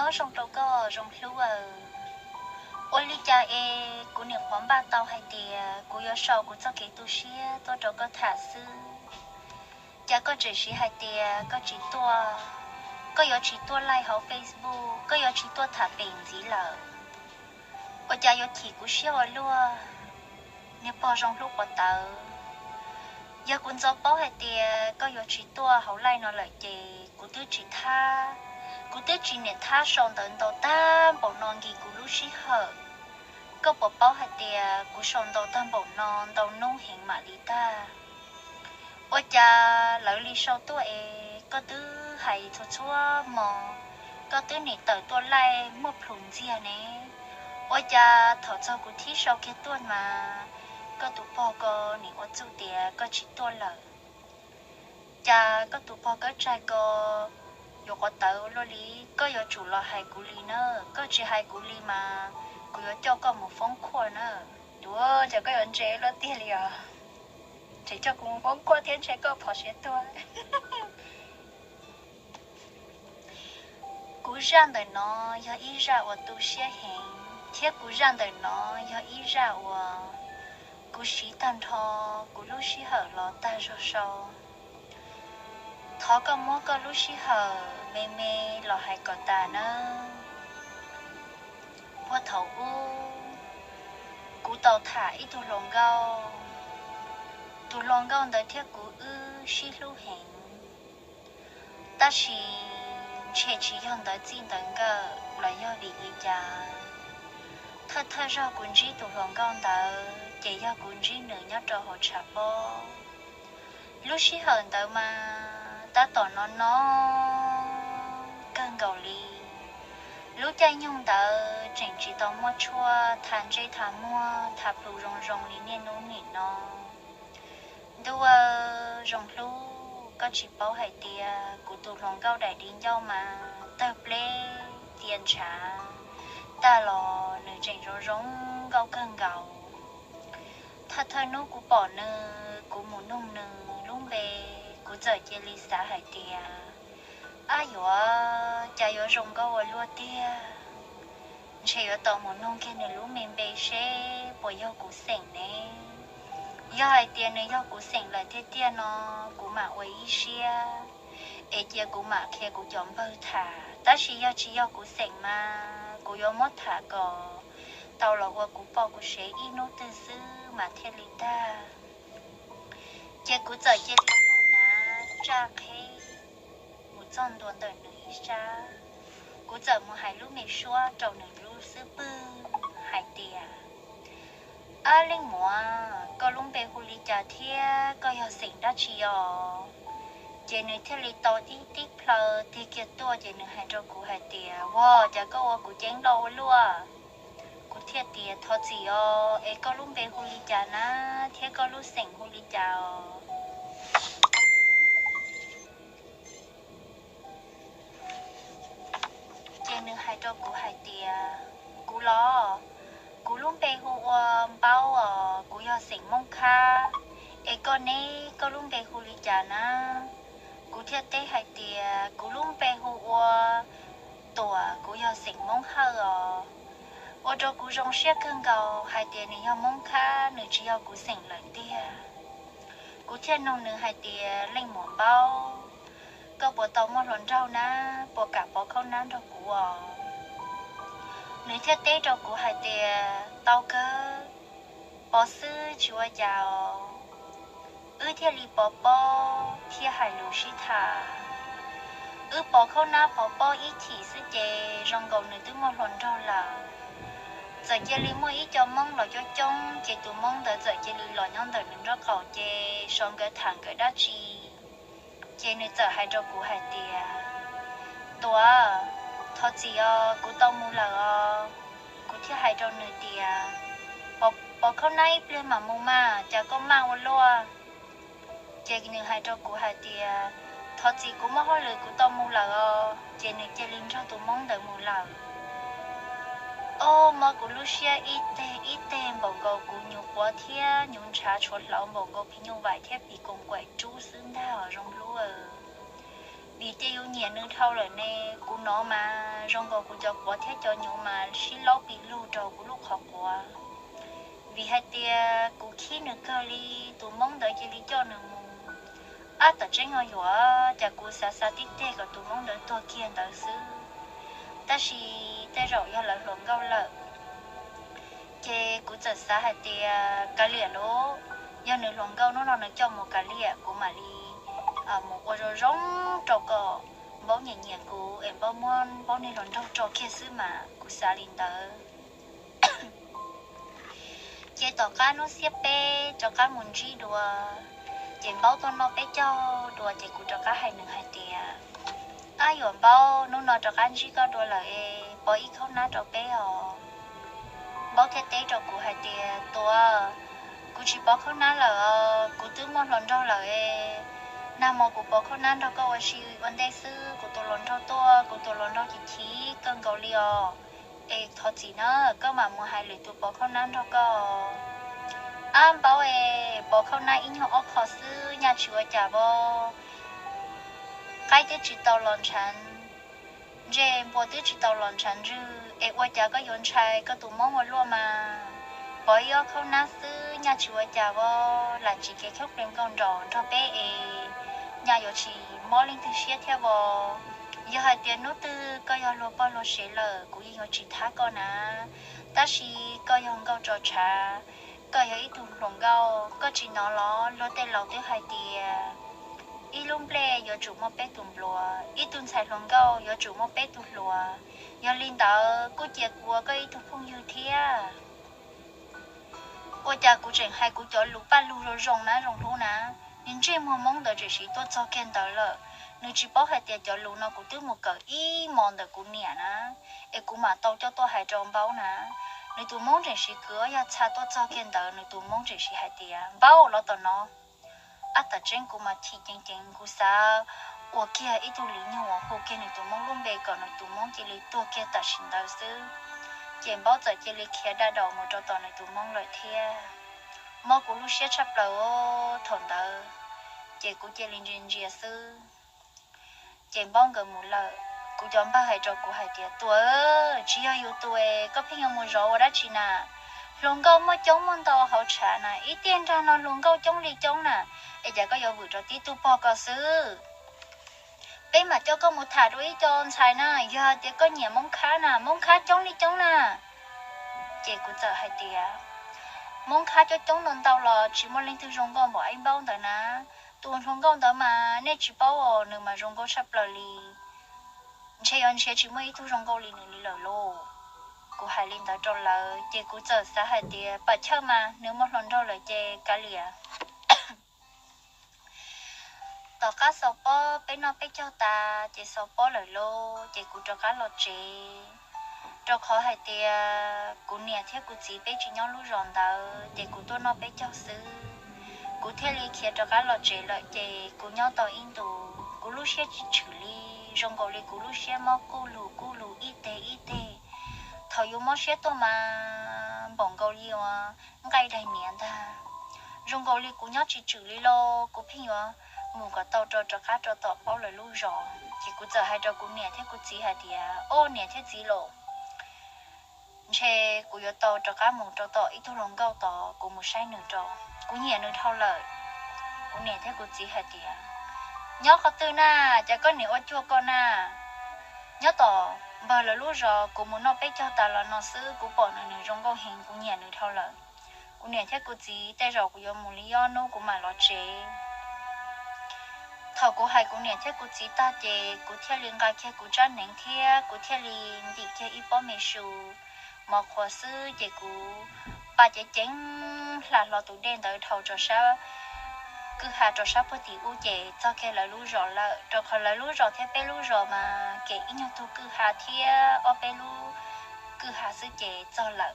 nhớ trong đâu có trong lưu ôi lý cha của niệm khoáng ba tàu hay tiề của yêu sầu của cho cái tu xía tôi đâu có thả sư cha có chỉ xí hay tiề có chỉ tua có yêu chỉ tua like họ Facebook có yêu chỉ tua thả bình gì lợ ôi cha yêu chỉ của xía ở luôn nếu bỏ trong lúc bỏ tờ giờ cũng cho bảo hay tiề có yêu chỉ tua họ like nó lại chị của tôi chỉ tha cú tết chỉ nên tha son tận đầu ta bộ non gì cú lúc xí hở có bộ bao hạt tiề cú son đầu ta bộ non đầu nung hiện mà đi ta ôi cha lỡ đi sau tuổi có thứ hay thua chúa mò có thứ này tới tuổi lại mua phun gì nè ôi cha thọ cho cú thi sau cái tuổi mà có tụ bao có này ôi chú tiề có chỉ tuổi lỡ cha có tụ bao có trai có yo có tàu lo lý có yo chủ lo hai cú lý nữa có chỉ hai cú lý mà cú yo cho có một phong khoa nữa đùa cho có anh chế lo tiền liền chỉ cho cú phong khoa tiền chế có phò sẽ to cú răng đời nó yo ý ra ở tu xe hình thiết cú răng đời nó yo ý ra ở cú sĩ tan thọ cú lúc sĩ hở lo ta rồi sao thọ có mua có lúc sĩ hở mê mê lò hay còn ta nữa qua thầu u cú tàu thả ít tu lòng gao đời thiết cú xí lưu hình ta chỉ chỉ用的技能个来要理一家他绕滚机tu lòng gao đời chỉ要滚机nữa nhớ cho họ chả bo lúc xí hở đời mà ta tỏ nó cơn gầu li lúc cha nhung tờ chỉnh chỉ tao mua chua than dây thả mua thả lù rong lý nên nó nỉ nó đua rong lú có chỉ bảo hay tia của tụ lòng gao đại đi nhau mà tao ple tiền trả ta lò nửa chỉnh rong gao cơn gầu thật nó của bỏ nơ của muốn nông nơ lúc về của giờ chia ly xã hay tia ai yo cha yo rong gao ở lúa tia chỉ ở tàu một nông kia này lúa mình bê xe bỏ yo củ sành nè yo hai tiền này yo củ sành lại thế tiền nó củ mạ quay xe ấy kia củ mạ kia củ chọn bơ thả ta chỉ yo củ sành mà củ yo mót thả cò tàu là qua củ bao củ xe ít nốt từ xứ mà thiên lý ta kia củ giờ kia lý ta ná cha khe một con tuần đời nữ ra cú giờ một hai lúc mình xua trầu nữ lúc sư bư hai tia linh mua có lúc về khu lý trà thia có hiểu sinh đã chiều chị nữ theo lý tàu tí tí plơ thì kia tua chị nữ hai trâu cú hai tia wow chả có cú chén đâu luôn cú thiệt tia thôi gì ấy có lúc về khu lý trà na thế có lúc sinh khu lý trà nên hai trâu cú hai tia cú lo cú luôn bê hu bao cú yo sinh mông kha ấy con này có luôn bê hu lý trà na cú thiết tế hai tia cú luôn bê hu tổ cú yo sinh mông hơ ô trâu cú rong xiết cơn gầu hai tia này yo mông kha nửa chỉ yo cú sinh lại tia cú thiết nông nửa hai tia lên mỏng bao có bộ tàu mua rộn rau na bộ cả bộ khâu nán rau củ nếu thiết tế rau củ hai tia tàu cơ bộ sư chúa chào thiết li bộ thiết hai lũ sĩ thả bộ khâu na bộ ít chỉ sư chè rong gầu nửa thứ mua rộn rau là giờ chơi li mua ít cho mong là cho trông chè tụ mong đợi giờ chơi li lò nhon đợi mình rau cầu chè xong cái thằng cái đá chi chị nữ giờ hai trâu cú hai tia tua thôi gì cú tao mua là cú thiết hai trâu nữ tia bỏ khâu nay lên mà mua mà chả có mang luôn chị nữ hai trâu cú hai tia thôi gì cú mất hơi lười cú tao mua là chị nữ chơi linh cho tụi mong đợi mua là ô mà cú Lucia ít tên bảo cầu cú nhục quá thia nhung trà chuột lão bảo cầu phi nhung vải thép bị cùng quậy chú xứng đa ở trong lúa vì tiêu nhẹ nữa thâu rồi nè cú nó mà rong gò cú cho có thế cho nhiều mà xí lót bị lưu trâu cú lúc khó quá vì hai tia cú khí nữa cơ li tụ mong đợi chỉ lý cho nữa mù à tờ trên ngồi dùa chả cú xa xa tít tê của tụ mong đợi tua kia đợi xứ ta chỉ tê rậu ya là luồng gâu lợ chê cú giật xa hai tia cá lìa lố do nữa luồng gâu nó cho một cá lìa của mà li một quả rồi rong trâu cò bao nhẹ nhẹ của em bao món bao này lần đầu trâu kia xứ mà của xa linh tờ chế tỏ cá nó xếp bé cho cá muốn chi đùa chế bao to nó bé cho đùa chế của cho cá hai nửa hai tia ai dọn bao nó cho cá chi có đùa là bao ít không ná cho bé bao thế tế cho của hai tia tua của chỉ bao không ná là của tứ món lần đầu là nam mô của bố con ăn đó có gì vấn đề sư của tôi lớn của tôi lớn chỉ khí cân cầu liò thôi gì nữa có mà mua hai lưỡi tụi bố con ăn đó có bảo bố con ăn ít nhau khó sư nhà chùa chả bố cái thứ chỉ tàu lớn chán giờ bố thứ chỉ tàu lớn chán chứ qua chả có yến trai có tụi mong một luôn mà bố yêu không ăn sư nhà chùa chả bố là chỉ cái khóc đem con ròn cho bé nhà yo chỉ mỗi lần thứ xe theo bò giờ hai tiền nốt tư có yo lo bao lo xe lờ cũng yo chỉ thá con à ta chỉ có yo ngao trò trà có yo ít thùng lồng ngao có chỉ nó lo tên lẩu tới hai tiền ít lung ple yo chủ một bé tùng lúa ít tuần xài lồng ngao yo chủ một bé tùng lúa yo linh đạo cô chia của có ít thùng phong như thế cô cha cô chuyện hai cô cho lũ ba lũ rồi rong thú ná nên chỉ mong đợi chỉ tôi cho khen đỡ lợ nếu chỉ bảo hai tiền cho lũ nó cũng tiếc một cỡ ý mong đợi cũng nhẹ ná em cũng mà tao cho tôi hai tròn bao ná nếu tôi mong chỉ cửa ya cha tôi cho khen đỡ nếu tôi mong chỉ hai tiền bao lo tao nó à ta trên cũng mà thì chân cũng sao ở kia ít tôi lý nhau ở hồ kia nếu tôi mong luôn bề còn nếu tôi mong chỉ lý tôi kia ta xin đỡ xứ chèn bao giờ chỉ lý kia đã đầu một trò tao nếu tôi mong lợi thiê mò của lúc xe chắp đầu thằng đó chị của chị linh linh gì sư chị bông gần một lần cô chọn ba hai trò của hai tiệt tuổi chỉ yêu tuổi có phim một rổ đó chị nè lồng câu mới chống món tàu hậu trả nè ít tiền ra nó lồng câu chống đi chống nè bây giờ có yêu vừa trò tí tu po có sư bên mà cho có một thả đuôi cho xài nè giờ thì có nhiều món khá chống đi chống nè chị của giờ hai tiệt mong khá cho chống lần tàu là chỉ muốn lên từ rong con bỏ anh bao đó nè tuần rong con đó mà nên chỉ bao nữa mà rong con sắp lời li chơi ăn chơi chỉ mới thu rong con li nữa li lời lô cô hai linh đó cho lời chơi cô giờ xã hai tiề bà chơi mà nếu một lần đâu lời chơi cá lìa tao cá sấu bó bên nó bên cho ta chơi sấu bó lời lô chơi cô cho cá lọt chơi cho khó hai tia cú nè theo cú chỉ bé chỉ nhau lúc ròn đầu để cú tôi nó bé cho xứ cú theo lý kia cho cá lọt chế lợi chế cú nhau tàu in tù cú lúc xe chỉ xử lý rong cầu lý cú lúc xe mò cú lù ít tê thầu yêu mò xe tôi mà bỏng cầu lý à ngay đây miệng ta rong cầu lý cú nhau chỉ xử lý lo cú pin à mù cả tàu cho cá cho tàu bao lời lúc rò chỉ cú giờ hai cho cú nè theo cú chỉ hai tia ô nè theo chỉ lộ che cú yo tàu cho cá mù cho tàu ít thu lồng câu tàu cú một sai nửa trò cú nhẹ nửa thâu lợi cú nhẹ theo cú chỉ hai tia nhớ khó tư na chả có nửa chua con na nhớ tàu bờ là lúa rò cú muốn nó bé cho ta là nó xứ cú bỏ nửa rong câu hình cú nhẹ nửa thâu lợi cú nhẹ theo cú chỉ tay rò cú yo mù lý do nô cú mà lo chế thầu cú hai cú nhẹ theo cú chỉ ta chế cú theo liên cái kia cú cha nén kia cú theo liên đi kia ít bỏ mê su mà khó sư chị cú bà chị chén là lò tủ đen tới thầu cho sao cứ hạ cho sao bữa thì u chị cho cái là lú rò là cho khỏi là lú rò thế bé lú rò mà kể ít nhau tôi cứ hạ thia ở bé lú cứ hạ sư chị cho là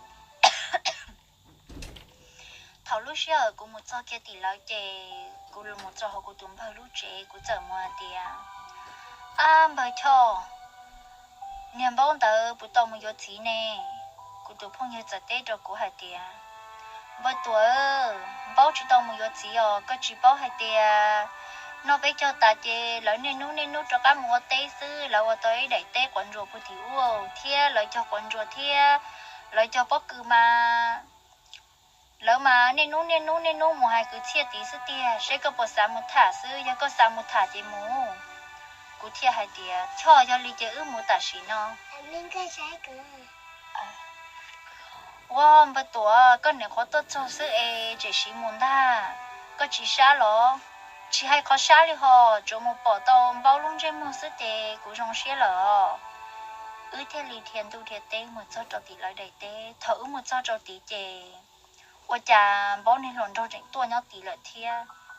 thầu lú xưa cũng một cho cái thì là chị cũng một cho họ cũng tụm bao lú chị cũng chờ mua tiền bởi cho niềm bao tờ bữa tàu một chút gì nè cụ tụ phong như giờ tết rồi cụ hai tia bởi tuổi bao chỉ tao một chút gì có chỉ bao hai tia nó bây cho ta chê lỡ nên nút cho các mua tê sư lỡ tới đẩy tê quần rùa phụ thiếu thia lỡ cho quần rùa thia lỡ cho bóc cứ mà lỡ mà nên nút một hai cứ thia tí sư tia sẽ có bộ sa một thả sư ya có sa một thả chê mù cú thia hai tia cho lý chê ư một tả xí nó mình cái trái cửa wow bây tuổi con này khó tốt cho sư chỉ xí muốn đa có chỉ xa lo chỉ hay khó xa đi họ chỗ một bỏ tàu bao lông trên một sức tệ của trong xe lỡ thế lì thiền tu thiệt tê một số trò tỷ lại đầy tê thở một số trò tỷ chè ôi chà bao nên lòn trò chỉnh tua nhau tỷ lại thia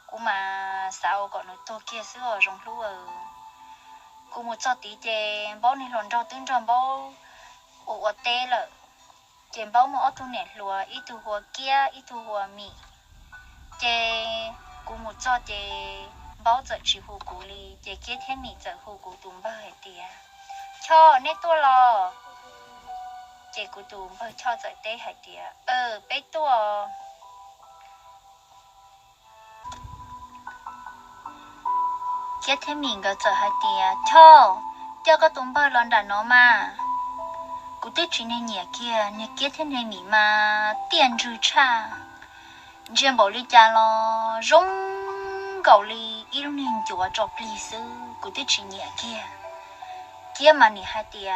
cũng mà sao còn nói tua kia xưa ở trong lúa cũng một số tỷ chè bao nên lòn trò tương tròn bao ủa tê lợ chè bao một thu nẹt lúa ít thu hùa kia ít thu hùa mì chè cũng một số chè bao giờ chỉ hùa củ li chè kia thêm mì giờ hùa củ tùng bao hết tìa cho nên tôi lo chị của tụi mới cho giải tê hay tía bé tôi kia thế mình có giờ hay tía cho có tụi mới lần đã nó mà cụ tới chuyện này nhẹ kia thế này mình mà tiền trừ cha chuyện bảo lý cha lo rong gạo li yêu nên chúa cho pli sư cụ tới chuyện nhẹ kia mà nè hai tia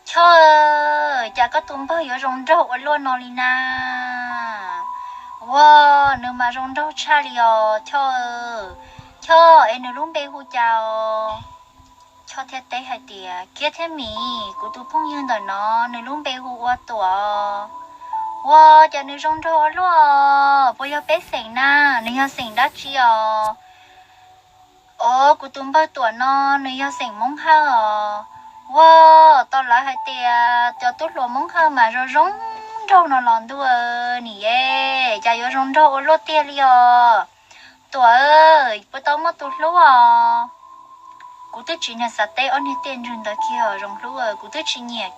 cho chả có tụm bao giờ rong rau ở luôn nó lina wow nếu mà rong rau cha liò cho em nó luôn bé hu chào cho thế tế hai tia kia thế mì của tụi phong yên đời nó luôn bé hu qua tuổi wow chả nếu rong rau ở luôn bây giờ bé sành na nếu sành đã chi của tụi bao tuổi nó nếu sành mong ha wow tao lại hai tia cho tốt luôn mong ha mà rồi rong rau nó lòn đua nè chả có rong rau lót tia liò tuổi ơi bữa tao mất tụt lúa cụ tới chuyện là sạch tê anh tiền rừng đó kia rong lúa cụ tới chuyện nhẹ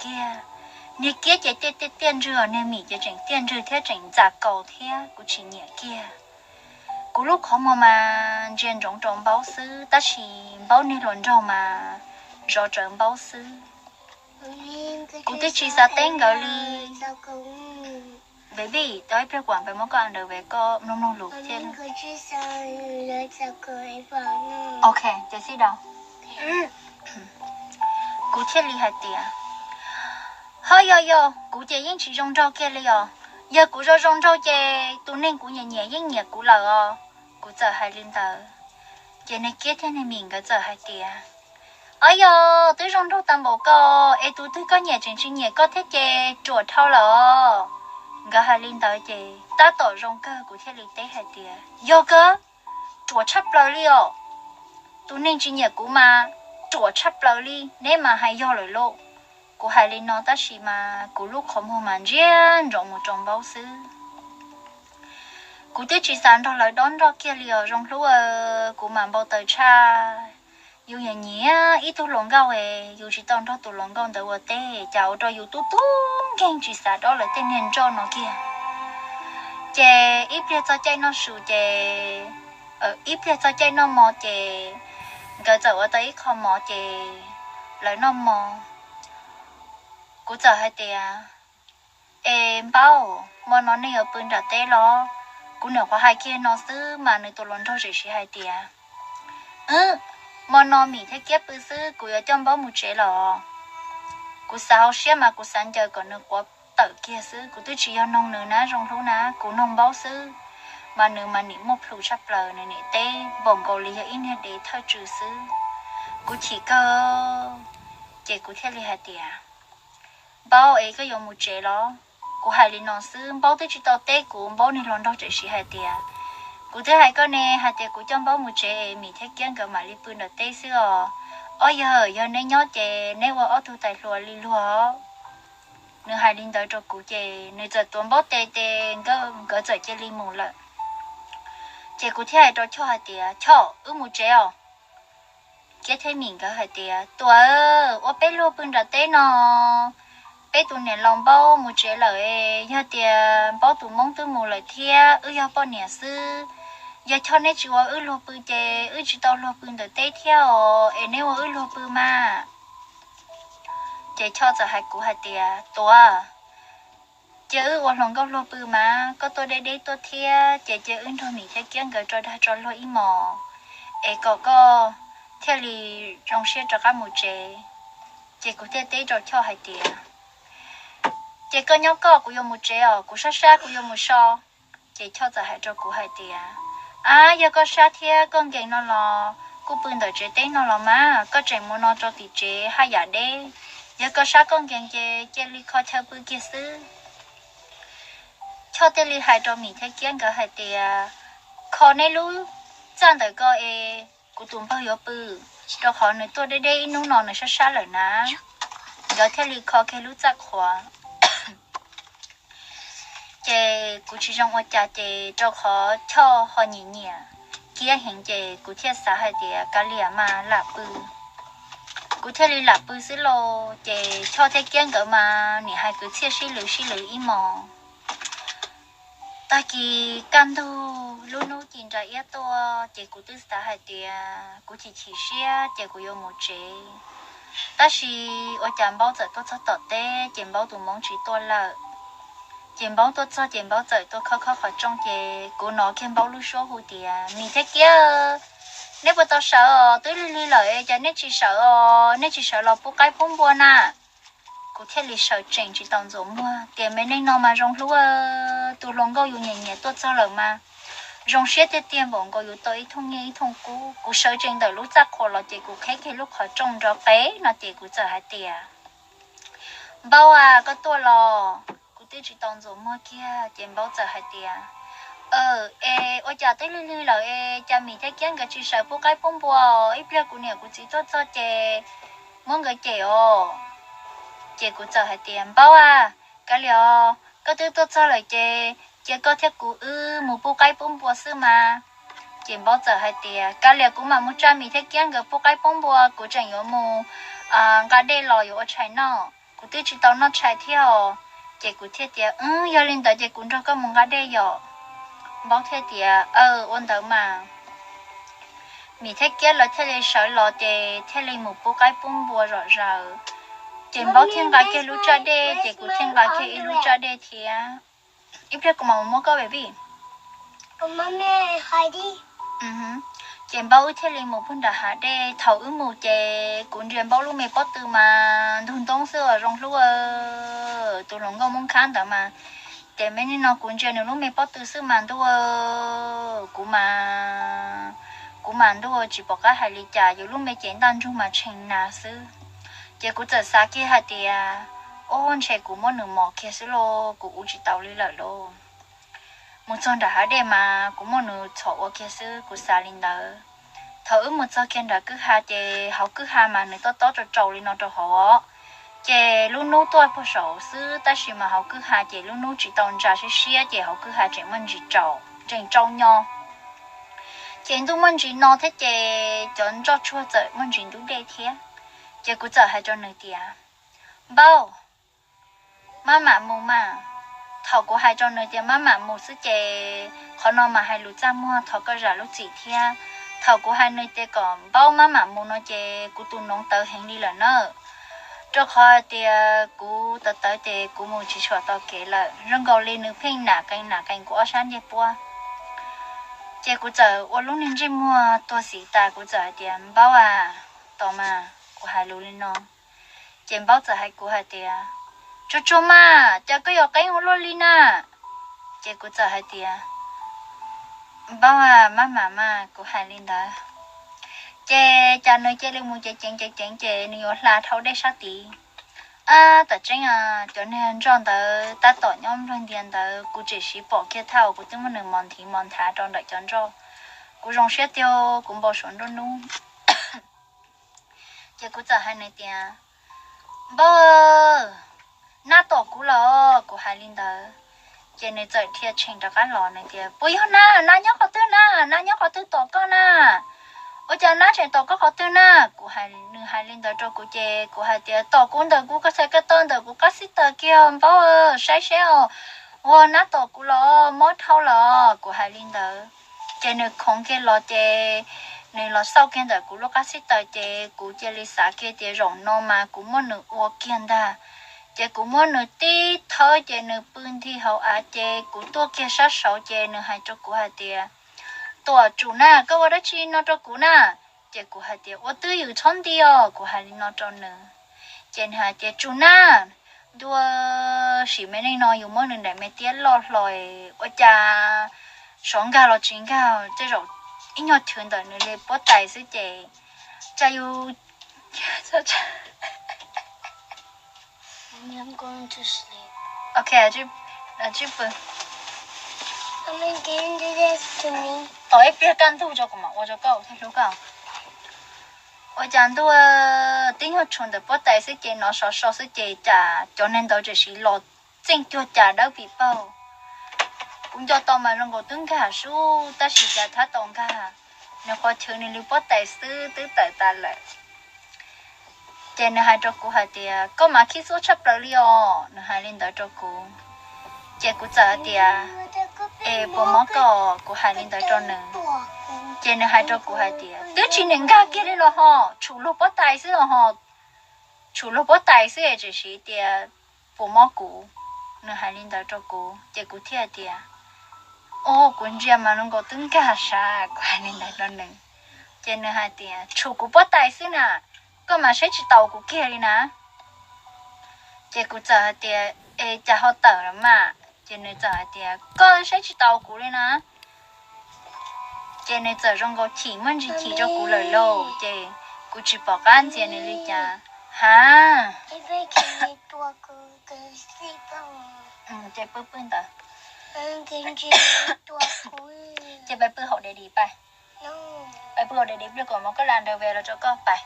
kia chỉ tiền rừng nên mì chỉ chỉnh tiền rừng thế chỉnh giả cầu thế cụ chuyện nhẹ kia cụ lúc không mà trên rong báo sư ta chỉ báo nên lòn rau mà rõ ràng báo sư cụ tới chỉ sa tên gọi đi baby tới phải quản phải món con được về có nông luộc trên ok chị xin đâu cụ thiết lý hạt tiền hơi yo cụ chị yên chỉ rong rau kia liền giờ cụ rong rau chị tụi nên cụ nhẹ yên nhẹ cụ lờ cụ giờ hai linh tờ chị này kia thế này mình cái giờ hai tiền ơi yo tôi rong rau tạm bộ co tôi có nhà trình nhẹ có thế chè chuột thao lợ gà hai linh tới chè ta tổ rong cơ của thế lý tế hai tia yo cơ chuột chắp lời liò tôi nên trình nhẹ của mà chuột chắp lời li nếu mà hay yo lời lộ của hai linh nó ta chỉ mà của lúc không hôm mà riêng rộng một trong bao xứ của tôi chỉ sáng đó lời đón đó kia liò rong lúa của mà bao tờ cha dù nhà nhía ít tu lồng gạo dù chỉ tao đó tu lồng gạo tới vợ tê cháu cho dù tu khen chỉ xả đó là tên nên cho nó kia chè ít bia cho chay nó sù chè ít bia cho chay nó mò chè gỡ giờ ở tới không mò chè lấy nó mò cú giờ hai tè em bao mà nó này ở bên đã tê lo cú nửa có hai kia nó xứ mà nơi tu lồng thôi chỉ hai tè mà nó mì thế kiếp bự sư của ở trong bao một chế lò của sao xe mà của sáng giờ còn được quá tự kia sư của tôi chỉ ăn nông nữa ná rong thú ná của nông bao sư mà nữa mà niệm một lù sắp lờ này nè tê bồng cầu lì in hết để thay trừ sư của chỉ cơ chế của thế li hạt tiệt bao ấy có dùng một chế đó của hai linh non sư bao tôi chỉ tao tê của bao này lon đó chỉ hạt tiệt cụ thứ hai con nè hạt tiệt của trong bao một chế mì thế kiên cả mà li pun ở tê xưa ôi giờ nên nhớ chế nếu mà ở thu tài lúa li lúa nếu hai linh tới cho cụ chế nếu giờ tuần bao tê có giờ chế li mù lợ chế cụ thứ hai đó cho hạt tiệt cho một chế cái thấy mình cái hạt tiệt tuổi ở bé lúa pun ở tê nó bé tụi này lòng bao một chế lợi hạt tiệt bao tụi mong tụi mù lợi thia giờ bao nè sư giờ cho nên chỉ ở lô bự chè chỉ tao lô bự được tết theo em nếu ở lô bự mà chè cho giờ hai cú hai tia tua chữ ở lòng góc lô bự mà có tôi đây tôi theo chè ứng thôi mình theo kiến cái cho lô im mò em có theo li trong xe cho các một chè cũng theo tết cho hai tia chè có nhau có cũng dùng một cũng sát cũng dùng một so chè cho giờ hai cho cú hai tia giờ có sát thế con gái nó là cô bưng đợi chế tên nó là má có chuyện muốn nó cho thì chế hay giả đấy giờ có sát con gái chế li khó theo bưng kia xứ cho tên li hai cho mình thấy kiến cái hai thì khó này luôn chẳng đợi có cô tụm bao giờ bưng cho họ nữa tôi đây nó nó sát lại ná giờ theo li khó cái lúc chắc khóa chế cô chỉ trong ở nhà chế cho họ cho họ nhỉ nhỉ kia hiện chế cụ thể xã hội thì cái liền mà lạp bự cụ thể là lạp bự xí lô chế cho thế kiến cái mà nè hai cứ chia xí lử im mò ta kỳ can thu luôn nô chín ra ít to chế cụ tư xã hội thì cụ chỉ xia chế cụ dùng một chế ta chỉ ở chạm bao giờ tôi cho tọt té chạm bao tụi mong chỉ tôi là chém bao tôi cho chém bao giờ tôi khó khỏi trong cái cô nó khen bao lưu số hồ thì mình thấy kia nếu mà tao sợ tôi lì lợi cho nên chỉ sợ là bố cái phong buồn à cụ thể là sợ chuyện chỉ tao giống mua tiền mấy nên nó mà rong lúa tôi lòng câuอยู่nhẹ tôi cho lời mà rong xét cái tiền bọn câuอยู่tôi thông nghe thông cú sợ chuyện đời lúc chắc khó là chỉ cụ khai cái lúc khỏi trong cho bé nó chỉ cụ sợ hai tiền bao có tôi lo tôi chỉ tông rồi mua kia tiền bao giờ hai tiền ôi cha tới lư là cha mình thấy kiến cái chỉ sợ bố cái bông bò ít bia của nè của chỉ cho chè mong cái chè của giờ hai tiền bao cái liệu có thứ tôi cho lại chè có theo của một bố cái bông bò xưa mà tiền bao giờ hai tiền cái liệu cũng mà muốn cha mình thấy kiến cái bố cái bông bò của chẳng có một cái đây lò ở trái nọ của tôi chỉ tông nó trái theo chị cũng thiết tiệt giờ lên tới chị cũng cho các món cái đây rồi bảo thiết tiệt ôn đầu mà mình thấy kia là thế này sợ lò chị thế này một bộ cái bún bùa rồi chị bảo thiên cái kia lúc ra đây chị cũng thiên cái kia lúc ra đây thì ít biết cũng mà mua cái baby mà mẹ hay đi chị bảo thế này một bún đã hạ đây thầu một chị cũng chuyện bảo lúc mẹ bắt từ mà thùng tông xưa rong lúc tụi nó ngon món khán đó mà để mấy nó cũng chơi nữa lúc mẹ bắt từ xưa mà tôi cũng mà tôi chỉ bỏ cái hai lít trà rồi lúc mẹ chén đan chung mà chén nà xứ chị cũng giờ sáng kia hai tia ôn chị cũng muốn nửa mỏ kia xứ lô cũng chỉ tàu đi lại lô một con đã để mà cũng muốn nửa chậu kia xứ cũng xả lên đó thở một số kia đã cứ hai chị học cứ hai mà nửa to cho trâu lên nó cho họ chị luôn nấu tôi bao số xứ ta chỉ mà học cứ hai chị luôn nấu chỉ tồn ra sẽ xía chị học cứ hai chị mình chỉ trâu nhau chị tôi mình chỉ nó thế chị chọn cho chua rồi mình chỉ đúng đây thế chị cũng giờ hay cho người tiền bao má mù mà thầu của hai cho người tiền má mù xứ chị khó nó mà hai lúa ra mua thầu có ra lúc gì thế thầu của hai nơi tiền còn bao má mù nó chị cũng tụi nông tơ hành đi là nữa cho khỏi thì cú tới thì cú muốn chỉ cho tao kể là rong gò lên nước phèn nà canh của sáng vậy bua chị cú giờ ở lúc nên chỉ mua tua xì ta cú giờ thì bao tao mà cú hai lú lên nó chị bao giờ hai cú hai thì cho mà chị có yêu cái hồ lô lên à chị cú giờ hai thì bao mà cú hai lên đó chè cha nơi chè lên mua chè nhiều là thâu đây sao tí tại chính cho nên trong đó ta tỏ nhóm trong tiền đó cũng chỉ sĩ bỏ kia thâu cũng chúng mình mòn thả trong đợi chọn cho cũng rong xét tiêu cũng bỏ xuống luôn luôn chè cũng giờ hai này tiền bao na tỏ cũng lo cũng hai linh đó chè này giờ thiệt chỉnh cho cái lò này tiền bây giờ na nhóc có tư tỏ con ôi cha nó chuyện tàu có khó tư na của hai linh đó cho của chị của hai tia tàu cũng được của các xe cái tên được của các xí tờ kia bao sai ô nó tàu của lo mót thâu lo của hai linh đó chị nữ không cái lo chị nữ lo sau kia đời cú lúc cá xí tới chị cú chị lý xã kia chị rộng nó mà cú muốn nữ uo kia ta chị cú muốn nữ tí thôi chị nữ bưng thì hậu à chị cú tua kia sát sầu chị nữ hay cho cú hạt tiền tua chủ na cái vào đó chi nó cho cú na chị cú hạt tiền tôi tự yêu chọn đi cú hạt nó cho nữ chị hạt chị chủ na đua chỉ mấy này nói dùng mỗi lần để mấy tiếng lo rồi ở cha sống gà lo chín gà cái rồi ít nhọt thường đời nữa lên bớt tài xí chị cha yêu sao cha I'm going to sleep. ok chứ bự Mommy, can you do this to me? tối biết căn thu cho mà tôi cho cậu thấy lúc cậu ở chẳng đua tính nhọt thường đời bớt tài xí chị nó sợ sợ xí chị cha cho nên tôi chỉ lo chính cho cha đâu bị bao cũng cho tao mà rong có tướng cả số ta chỉ cha thắt tông cả nếu có chuyện này bớt tài xí tứ tài ta lại chị này hai cho cô hai tia có mà khi số chấp lời liò nó hai lên đó cho cô chị cũng sợ tia bố má cô hai lên đó cho nữa chị này hai cho cô hai tia đứa chị nên gà kia đấy là họ chủ lô bớt tài xí là họ chủ lô bớt tài xí chỉ là tia bố má cô nó hai lên đó cho cô chị cũng thiệt tia ô cũng chỉ mà nó có tính cả sao hai lên đó cho nữa chị này hai tia chủ cũng bớt tài xí nè có mà sẽ chỉ tàu của kia đi nè chị cũng chờ thì cha họ tờ rồi mà chị này chờ thì có sẽ chỉ tàu của đi nè chị này chờ trong có chỉ mình chỉ cho cụ lời lâu chị cũng chỉ bỏ gan chị này đi cha ha If I can eat what can sleep on. chị bự bự tờ Can you eat what chị bé bự hậu để đi bài No. bé bự hậu để đi được mà có làm được về là cho con bài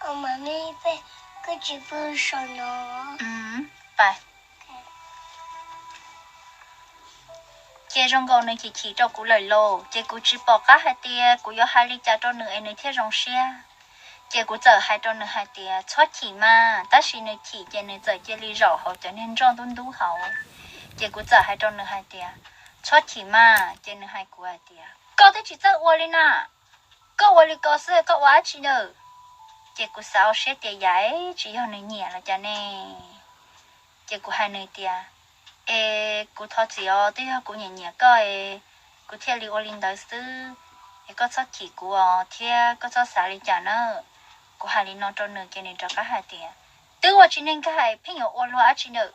Mommy, could you push on nó? bài chị trong câu này chỉ cho cụ lời lô chị cũng chỉ bỏ các hai tia cũng có hai ly trà cho nữ ấy nữ thiết trong xe chị cũng chờ hai cho nữ hai tia thoát chỉ mà ta chỉ nữ chỉ chị nữ chờ chị ly rau hậu cho nên trong tuần đủ hậu chị cũng chờ hai cho nữ hai tia thoát chỉ mà chị nữ hai của hai tia có thể chỉ chờ uo lên à có uo lên có sữa có quá chỉ nữa chị cũng sao sẽ tia giấy chỉ cho nữ nhẹ là cho nên chị cũng hai nữ tia cô thọ chỉ ở đây cô nhẹ nhẹ cái cô theo liu linh đó sư có sao chỉ cô theo có sao xả đi chả nữa cô hai linh nó cho nửa cái này cho cả hai tiền từ qua chỉ nên cái hai phim ở ôn loa chỉ nữa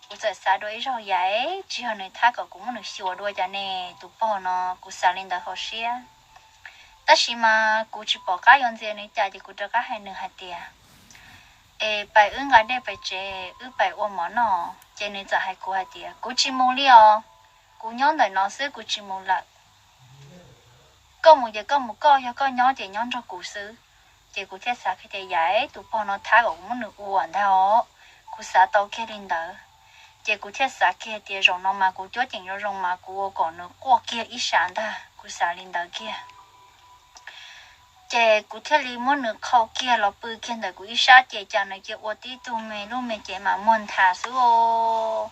cô sẽ xả đôi rồi vậy chỉ hồi này thà cũng muốn được sửa đôi chả nè tụ bỏ nó cô xả linh đó họ xia tất nhiên mà cô chỉ bỏ cái yon gì này chả thì cô cho cả hai nửa hai tiền bài ứng cái đây bài chế bài ôn món nó chế nên giờ hai cô hai tia cô chỉ muốn li cô nhón đời nó xứ cô chỉ muốn là có một giờ có một có nhón thì nhón cho cô xứ chế cô thiết xã cái thế giải tụ bao nó tháo cũng muốn được uổng đó cô xã tàu kia lên đó chế cô thiết xã kia thì rồng nó mà cô cho chỉnh cho rồng mà cô còn nó qua kia ít sáng ta cô xã lên đó kia chị cụ thể là muốn được khâu kia là bự kia để cụ isa chị chàng này chị ở tí tụ mẹ lúc mẹ chị mà muốn thả số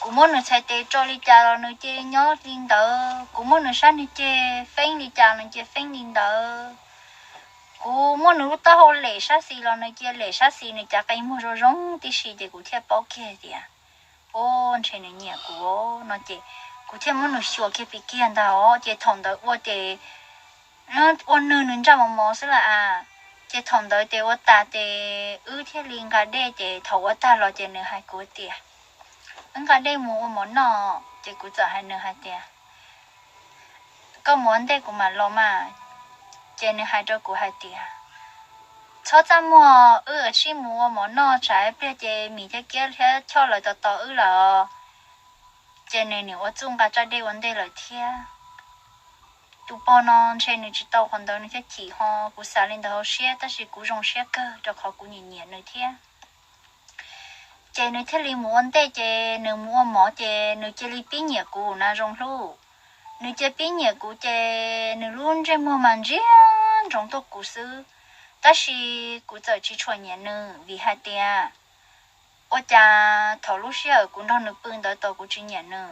cụ muốn được chạy tới cho đi chàng là người chị nhớ linh đó cụ muốn được sáng đi chị phanh đi chàng là chị phanh linh đó cụ muốn được ta hồ lệ sát xì là người chị lệ sát xì này chắc cái mua rồi rong tí xì thì cụ thể bao kia thì à ô trên này nhẹ cụ nó chị cụ thể muốn được sửa kia bị kia đó chị thòng đó ô chị nó ôn nương nương cho mò xí là à chị thòng tới để ôn ta để thiết liên cái đây để thầu ôn ta lo chị nương hai cô tiệt ứng cái đây mua món nọ chị cũng chở hai nương hai tiệt có món đây cũng mà lo mà chị nương hai cho cô hai tiệt cho ta mua chỉ mua món nọ trái bây giờ mình thế kia thế cho lời tao là chị nương nếu chung cái cho đây vấn đề là thiệt tụ bao non trên này chỉ tàu hoàn toàn như thế chỉ họ cú xả lên đầu xe, ta chỉ cú rong xe cơ, cho họ cú nhẹ nhẹ nữa thế. Trên này thế li muốn thế trên nếu mua mỏ trên nếu chơi li pin nhẹ cú na rong lu, nếu chơi pin nhẹ cú trên nếu luôn trên mua màn riêng rong to cú sư, ta chỉ cú giờ chỉ chuẩn nhẹ nữa vì hai tia, ở cha thầu lúc xe cũng đang được bưng tới tàu cú chỉ nhẹ nữa.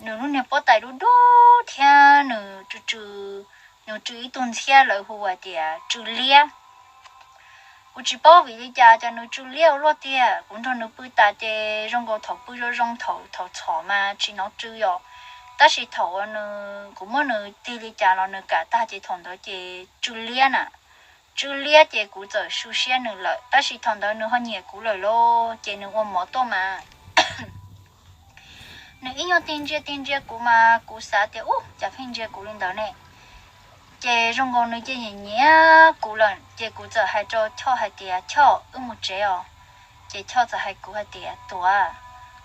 nửa lúc này bỏ tay đu đu theo nửa nửa ít tuần theo lời hùa tiệt trừ lia u chỉ bỏ vì lý do cho nửa trừ lia luôn tiệt cũng cho nửa bự ta để rong go thầu bự rồi rong thầu chỏ mà chỉ nó trừ rồi ta chỉ thầu nửa cũng mới nửa tỷ lý do là nửa cả ta chỉ thằng đó chỉ trừ lia nè trừ lia chỉ cũng giờ suy xe nửa lợi ta chỉ thằng đó nửa hơn nhiều cũng lợi lo chỉ nửa ôm mỏ to mà nếu ít nhau tiền chia của mà của xã thì chả phải chia của lên đó này chế trong con nơi chế nhẹ nhẹ của lần chế của giờ hay cho hay tiệt cho một chế chế cho giờ hay của hay tiệt tuổi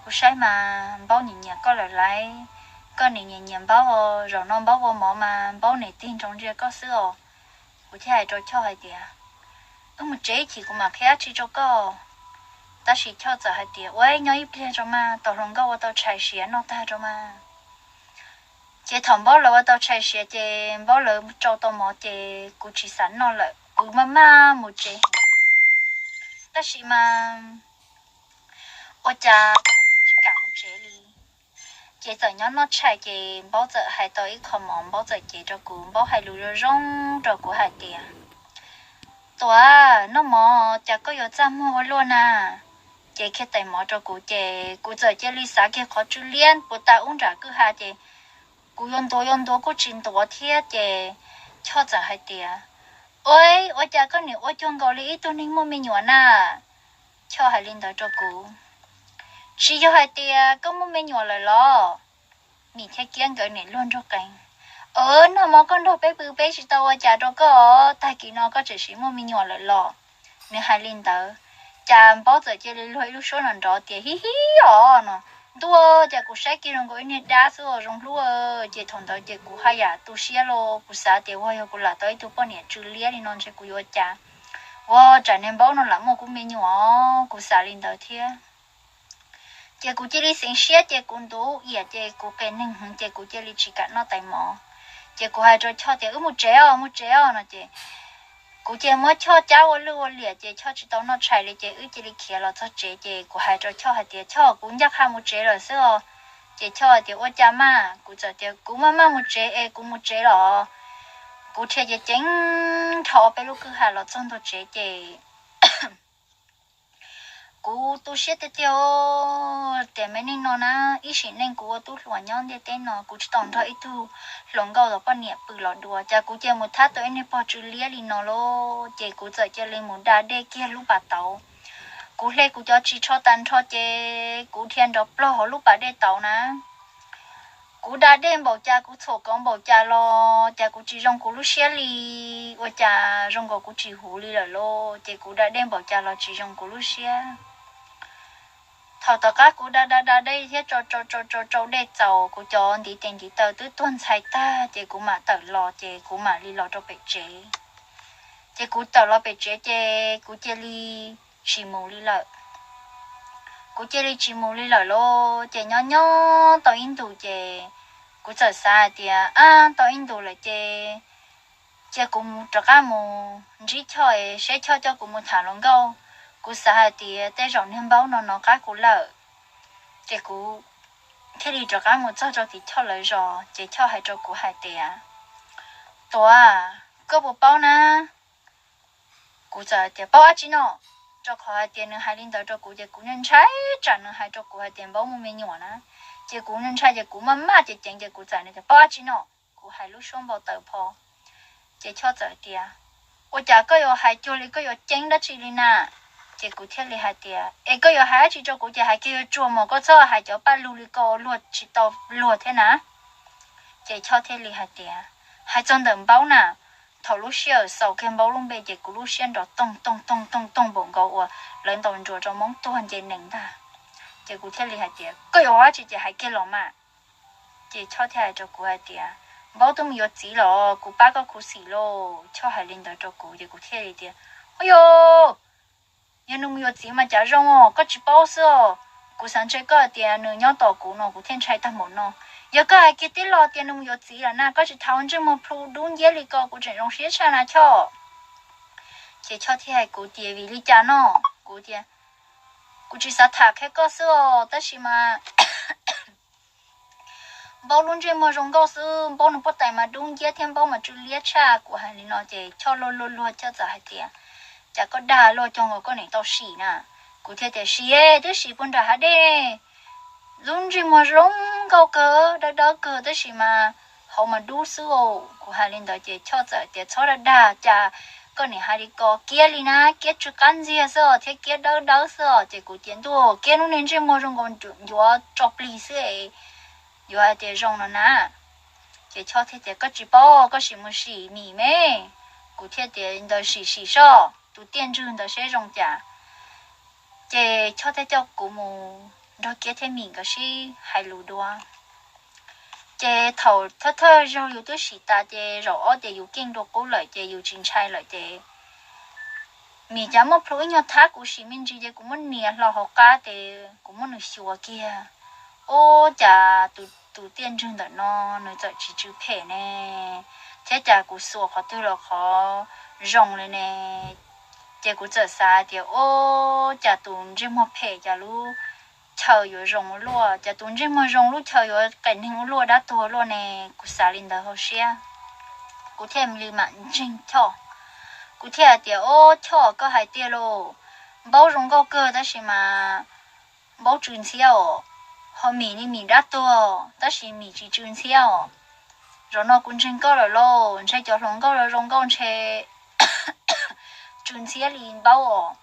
của sai mà bao nhẹ nhẹ có lại lại có nhẹ nhẹ bao rồi non bao mỏ mà bao này tiền trong chia có sữa của chế hay cho hay tiệt một chế chỉ của mà khác chỉ cho có ta chỉ cho giờ hai tiếng, ôi nhớ ít tiền rồi mà, tao không có tao chạy xe nó ta rồi mà, chị thằng bảo là tao chạy xe chị bảo là cho tao mò chị cũng chỉ sẵn nó lại, cũng mà một chị, ta chỉ mà, ôi cha, chỉ cả một chị đi, chị giờ nhớ nó chạy chị bảo giờ hai tao ít không mòn bảo giờ chị cho cũng bảo hai lúa rong rồi cũng hai tiền, tuổi nó mò chả có giờ ra mua luôn à. Chị khi tay mỏ cho cụ giờ chị lý xã kia khó chú liên bộ ta uống trà cứ hai chị cụ yon đồ cụ chín đồ thiết chị cho giờ hai tiền ôi cha có nhiều ôi chồng gọi lý tôi nên mua mình nhuận à cho hai linh đó cho cụ chỉ cho hai tiền có mua mình nhuận lại lo mình thấy kiên gửi này luôn cho cảnh nó mà con đồ bé bự bé chỉ tao cha cho có tai kỳ nó có chỉ mua mình nhuận lại lo nên hai linh đó chàng bao giờ chơi lôi lúc số lần đó thì hi hi nó đua chả cũng sai kia rồi gọi nè đa số rồi lúa chơi thằng đó chơi cũng hay à tu sửa lo cũng sao thì hoa cũng là tới tu bao nhiêu chữ lia thì non chơi cũng vô chả chả nên bao nó lắm mà cũng mấy nhỏ cũng sao lên đó thế chơi cũng chơi đi sinh sửa chơi cũng đủ giờ chơi cũng cái nên chơi cũng chơi đi chỉ cả nó tay mỏ chơi cũng hay cho thì một treo nó chơi cụ chỉ mới cho cháu lưu liền chỉ cho chỉ tao nó chạy đi chỉ chỉ đi kia là cho chỉ của hai cho hai tiền cho cũng chắc hai một chế rồi sao chỉ cho thì ôi cha mà cụ giờ thì cụ mà một chế cụ một chế rồi cụ chế chỉ chính thọ bé lúc cứ hai là trong đó chế chỉ cụ tu sửa tới tiêu để mấy nên nó na ý xin nên cụ tu luận nhon để tên nó cụ chỉ tòng thôi tu luận câu đó bao nhiêu bự lọt đùa cha cụ chơi một thắt tới nên bao chú lia đi nó lo chơi cụ giờ chơi lên một đá để kia lúc bà tàu cụ lấy cụ cho chỉ cho tan cho chơi cụ thiên đó lo lúc bà để tàu na cụ đã đem bảo cha cụ thổ con bảo cha lo cha cụ chỉ rong cụ lúc xé li và cha rong cụ chỉ hú li là lo chơi cụ đã đem bảo cha lo chỉ rong cụ lúc xé thầu tất cả cụ đã đây hết cho để giàu cụ cho đi tiền đi tờ tứ tuần sai ta chị cụ mà tờ lo chị cụ mà đi lo cho bể chế chị cụ tờ lo bể chế chị cụ chơi đi chỉ mù đi lợi cụ chơi đi chỉ mù đi lợi lo chị nhỏ tao in tù chị cụ sợ xa thì tao in tù là chị cũng cho cả mù chỉ chơi sẽ cho cụ một thằng luôn câu cụ xa thì tới rồi nên báo nó cái cụ lợ chị cụ thế đi cho cái một cho thì cho lời rồi chị cho hai cho cụ hai tiền tôi có bộ báo na cụ giờ thì báo chứ nó cho họ hai tiền nữa hai linh đó cho cụ chị cụ nên trái trả nữa hai cho cụ hai tiền báo một mình nhỏ na chị cụ nên trái chị cụ mà chị chẳng chị cụ giờ này thì báo chứ nó cụ hai lúc xong báo tờ phò chị cho giờ tiền tôi chả có yo hai cho li có yo chén đó chỉ li na chị cụ thiết li hai tiền có yo hai chỉ cho cụ chị hai kia chùa mà có cho hai cho ba lu li có luộc chỉ tàu luộc thế nào chị cho thiết li hai tiền hai trong đầm báo nè thầu lúc xưa sau khi báo luôn bây chị cụ lúc xưa đó tông bụng gạo lên tàu chùa cho món tuần chị nỉnh ta chị cụ thiết li hai tiền có yo hai chị hai kia lòng mà chị cho thiết hai cho cụ hai tiền bao tôi mới chỉ lo cụ ba cái cụ xì lo cho hai linh đó cho cụ thì cụ theo đi ôi yo nhà nó mới chỉ mà trả rong có chỉ bao số cụ sáng chơi cái tiền nữa nhau tàu cụ nó cụ thiên chạy ta một nó giờ cái cái tiền lo tiền nó mới chỉ là na có chỉ tháo chứ mà pro đúng giá lý có cụ chỉ rong xí cha na cho chỉ cho thì hai cụ tiền vì lý cha nó cụ tiền cụ chỉ sát thạc cái có số tất nhiên mà bao luôn trên mà rong cao sư bao nó bắt tay mà đúng giá thêm bao mà chú liếc cha của hai nó chỉ cho lo cho giả hai tiền chả có đà lo cho người con này tao xỉ nè cụ thể thì xỉ ấy tức xỉ con đã hết đấy luôn trên mà rong cao cỡ đó cỡ tức xỉ mà họ mà đủ sư của hai lên đó chỉ cho giả chỉ cho là đà chả con này hai đi có kia đi na kia chú căn gì sao thế kia đó sao chỉ cụ tiền đồ kia nó nên trên mà rong còn chủ chọc lì xíอยู่อาเจจงแล้วนะเจชอบที่เจก็จีบก็是么是米咩กูเทียเจ的是少ดู电子的是中家เจชอบที่เจ้ากูมูดอกเกี้ยที่มีก็是还路多เจ头เธอเราอยู่ตัวสีตาเจเราเจอยู่เก่งตัวกูเลยเจอยู่จริงใช่เลยเจมีจะมาพลุยยอดทักกูสิมินจีเจกูมันเนี่ยเราหอกาเจกูมันหนูชัวเกียô chả tụ tiền trưng đó nó giờ chỉ chữ phê nè thế chả cũng sửa khó tư là khó rong lên nè chả cũng giờ xa thì ô chả tụ riêng một phê chả lu chờอยู่rong lúa chả tụ riêng một rong lu chờอยู่cảnh hình lúa đã to luôn nè cũng xả lên đó hồi xưa cũng thêm lì mặn trinh cho cũng thêm thì ô cho có hai tiền luôn bao rong cao cơ đó là mà bao trứng xíu họ mì đã to, đó là mì chỉ trứng xíu, rồi nó cũng trứng cao rồi lo, chạy cho rong cao rồi rong cao chạy trứng xíu liền bao,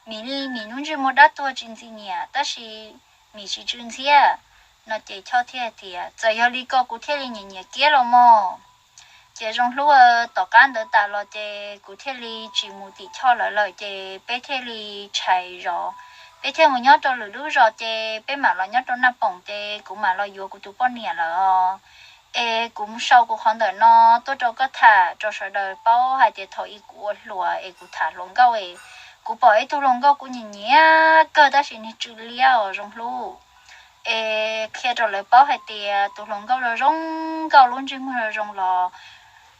mì nó chỉ một đã to trứng xíu nhỉ, đó là mì chỉ trứng xíu, nó chỉ cho thế thì, giờ giờ đi có cụ thể liền nhỉ kia rồi mà, chỉ rong lúa tỏ cán đỡ ta lo chỉ cụ thể liền chỉ một tí cho lại chỉ bé thế liền chạy rồi bé theo một nhát cho lửa đứa rồi chê bé mà lo nhát cho nắp bông chê cũng mà lo vô của tụi con nè là ê cũng sau của con đời nó tôi cho có thả cho sợ đời bao hai chê thổi của lúa ê cũng thả lông gao ê cũng bỏ ê tu lông gao cũng nhìn nhé cơ ta chỉ nên chữ liao trong lú ê khi cho lời bao hai chê tu lông gao rồi rong gao luôn trên mưa rong lò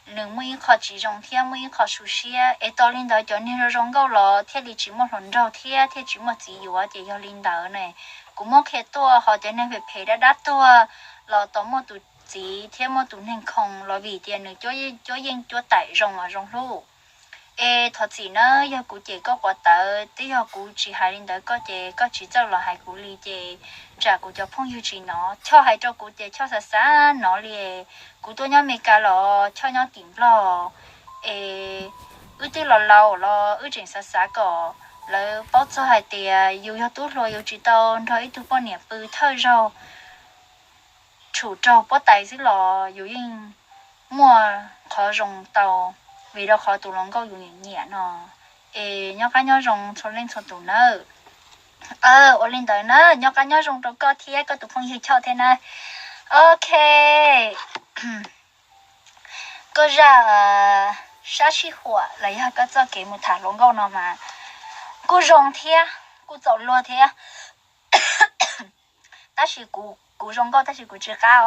nương mới khó chỉ rong thiên mới khó su xia ấy to linh đạo cho nên rong gạo lò thiên lý chỉ một lần rau thiên thiên chỉ một chỉ yếu thì cho linh đạo này cũng một khi to họ cho nên phải phải đã to lò to một tụ chỉ thiên một tụ nên không lò vì tiền nữa cho yên cho tải rong mà rong lu ê thật gì nữa giờ cụ chỉ có quả tờ tí giờ cụ chỉ hai linh đạo có chỉ cho là hai cụ li chỉ trả cụ cho phong yêu chỉ nó cho hai cho cụ chỉ cho sa nó liền cụ tôi nhớ mấy cái lò cho nhau tìm lò ư tí lò lâu lò ư chỉnh sa cỏ lỡ bao cho hai tiền yêu tốt rồi yêu chỉ tao thôi tụi bọn nè bự thơ rồi chủ trâu bao tay xí lò yêu yên mua khó rong tàu vì đó khó tụ lòng câu yêu nhẹ nó nhớ cái nhớ rong cho lên cho tụ nữa ở lên tới nữa nhớ cái nhớ rong tụ có thiệt có tụ phong yêu cho thế này ok có ra sát chi hỏa lấy hai cái cho cái một thả lông gạo nó mà cô rong thiệt cô dậu lúa thiệt ta chỉ cô rong gạo ta chỉ cô chỉ cá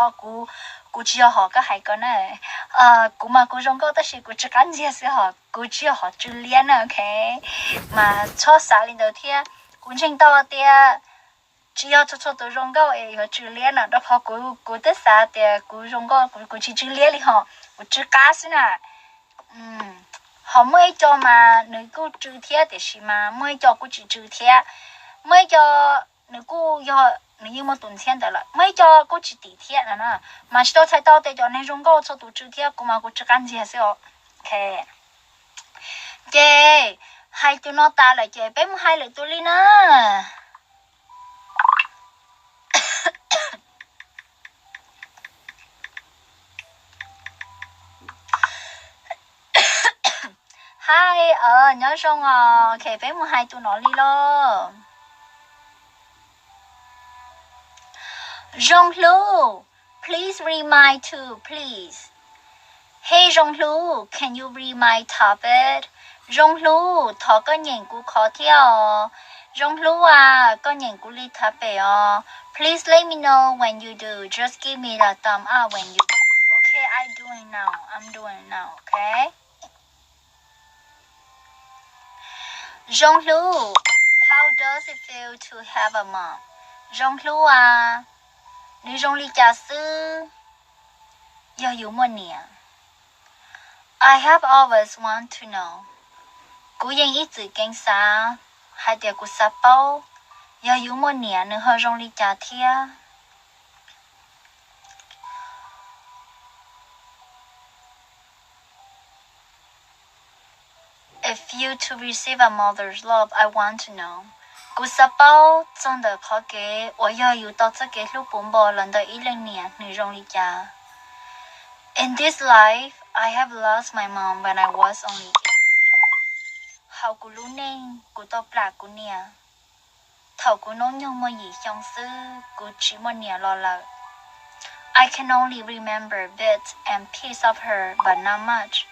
cô chỉ họ cái hai cái này cô mà cô rong gạo ta chỉ cô chỉ cá gì sẽ họ cô chỉ họ chỉ liên ok mà cho xả lên đầu thiệt cô chính tao thiệt chỉ要做到中高诶，有煮脸了，都跑过得啥的，过中高过去煮脸里哈，我煮咖是呢，好每叫嘛，你个煮天的是嘛，每叫过去煮天，每叫你个要你有没赚钱的了，每叫过去地铁了呢，嘛是到才到的叫那中高做到煮天，过嘛过煮干净是哦，OK， 姐，hai tụi nó ta lại chơi bé hai lại tụi đi nè. Hai nhớ xong à kể bé một hai tụi nó đi lo Jean-Lu please read my too please hey Jean-Lu can you read my topic Jean-Lu thọ có nhìn của khó theo Jean-Lu à có nhìn của li topic please let me know when you do just give me the thumb up when you do okay I'm doing now okay Jean-Lu, how does it feel to have a mom? Jean-Lu à, 你用力假死，要有么年 ？I have always want to know， 古人一直跟啥，还得古啥包，要有么年能和用力假贴。If you to receive a mother's love, I want to know. 古啥包真的可给我要有到这个路奔波轮到10年，你用力假。In this life, I have lost my mom when I was only 8 years old. 好古路呢，古到不拉古呢，头古农用么嘢相思，古只么年落了。I can only remember bits and pieces of her, but not much.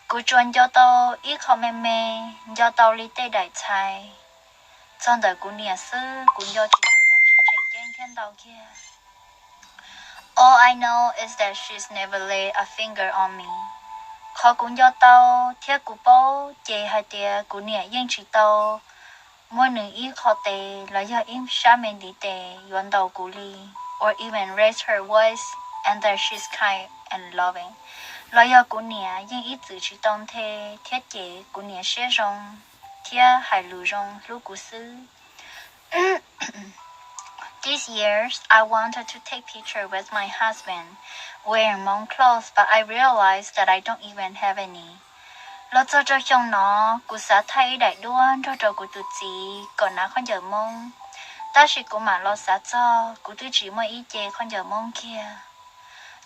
古转叫到一口妹妹，叫到里对đại菜，真的古年事，古要知道的是整天天到嘅。All I know is that she's never laid a finger on me. 可古要到贴古包，借係啲古年應知道，每年一口地來要因下面啲地遠到古里 ，or even raise her voice, and that she's kind and loving. 來要古年因一直去當貼貼嘅古年寫上，貼係路上路故事。These years, I wanted to take picture with my husband, wearing monk clothes, but I realized that I don't even have any. เราจะจะชงเนาะกูสาไทยได้ด้วนเราจะกูตุจีก่อนนะคนเยอะมงแต่สิกูมาเราสาจอกูตุจีเมื่ออีเจคนเยอะมงเคีย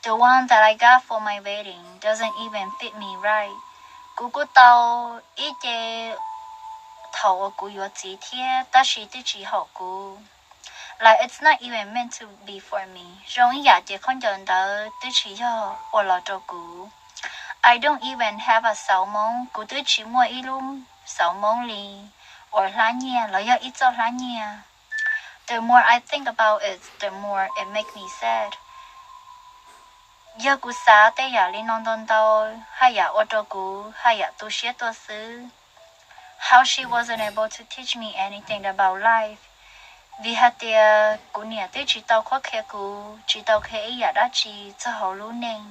The one that I got for my wedding doesn't even fit me right. กูเตาอีเจเท่ากูอยู่จีเทียแต่สิตุจีหอกกู Like it's not even meant to be for me. 容易呀，这看见的对起要我老照顾。I don't even have a salmon. กู对起莫一路 salmon 里，or 拉年了要一早拉年。The more I think about it, the more it makes me sad. 要กู啥的呀？你弄弄到，还呀我照顾，还呀多些多事。How she wasn't able to teach me anything about life. Vì hạt tiền của nhà tôi chỉ tao khó khăn của chỉ tao khẽ giả đã chỉ cho họ luôn nên